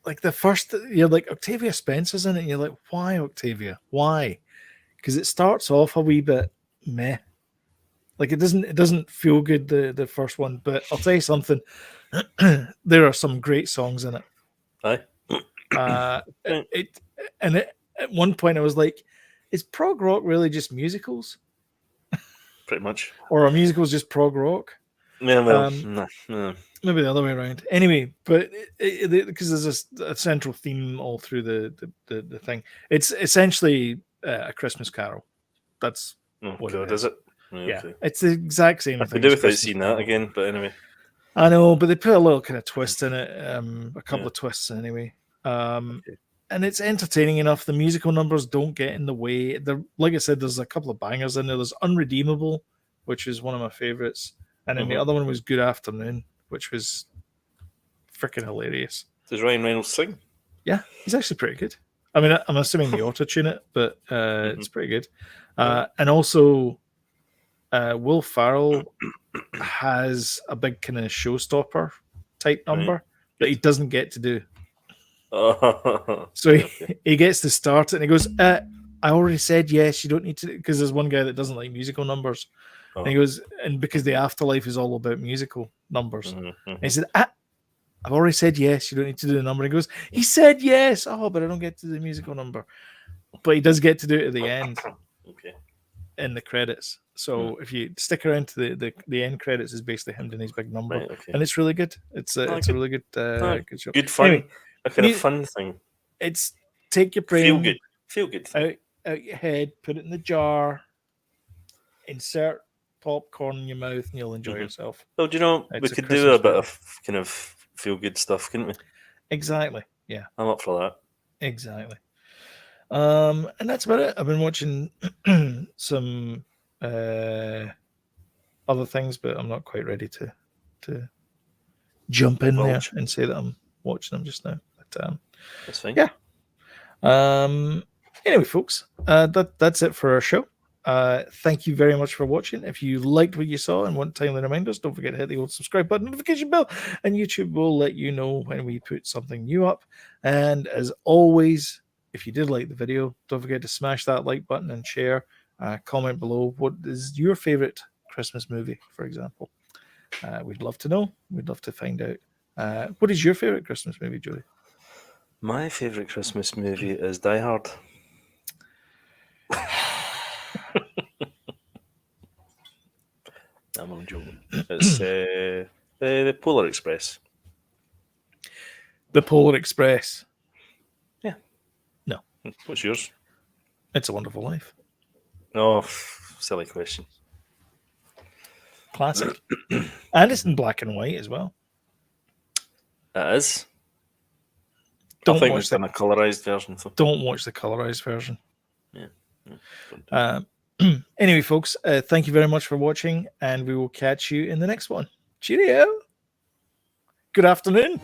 like the first, you're like, Octavia Spencer's in it, and you're like, why Octavia? Why? Because it starts off a wee bit meh. Like it doesn't feel good the first one, but I'll tell you something. There are some great songs in it. Aye. At one point I was like, is prog rock really just musicals? Pretty much. Or are musicals just prog rock? Yeah, well, no. Maybe the other way around. Anyway, but because there's a central theme all through the thing. It's essentially a Christmas Carol. That's what God, it is. is it? Yeah, okay. it's the exact same I thing. could do without seeing that again, but anyway. I know, but they put a little kind of twist in it, a couple of twists anyway. And it's entertaining enough. The musical numbers don't get in the way. Like I said, there's a couple of bangers in there. There's Unredeemable, which is one of my favorites. And then the other one was Good Afternoon, which was freaking hilarious. Does Ryan Reynolds sing? Yeah, he's actually pretty good. I mean, I'm assuming they auto-tune it, but it's pretty good. And also, Will Ferrell has a big kind of showstopper type number that he doesn't get to do. So he gets to start it and he goes, I already said yes, you don't need to, because there's one guy that doesn't like musical numbers. And he goes, and because the afterlife is all about musical numbers. And he said, I've already said yes, you don't need to do the number. And he goes, he said yes. Oh, but I don't get to do the musical number. But he does get to do it at the end. In the credits. So if you stick around to the end credits, is basically him doing his big number. And it's really good. It's a really good good show. Good fun. Anyway, a kind of fun thing. It's take your brain. Feel good. Out your head, put it in the jar, insert popcorn in your mouth, and you'll enjoy yourself. Well, do you know, we could do a bit of kind of feel good stuff, couldn't we? Exactly. Yeah. I'm up for that. Exactly. And that's about it. I've been watching some other things, but I'm not quite ready to jump in there and say that I'm watching them just now. But that's fine. Yeah. Anyway, folks, that's it for our show. Thank you very much for watching. If you liked what you saw and want timely reminders, don't forget to hit the old subscribe button, notification bell, and YouTube will let you know when we put something new up. And as always, if you did like the video, don't forget to smash that like button and share. Comment below what is your favorite Christmas movie, for example. We'd love to know. We'd love to find out. What is your favorite Christmas movie, Julie? My favorite Christmas movie is Die Hard. I'm only joking. It's the Polar Express. The Polar Express. Yeah. No. What's yours? It's a Wonderful Life. Oh, silly question. Classic. And it's in black and white as well. It is. Don't I think watch it's in a colorized version. So. Don't watch the colorized version. Yeah. Anyway, folks, thank you very much for watching, and we will catch you in the next one. Cheerio. Good afternoon.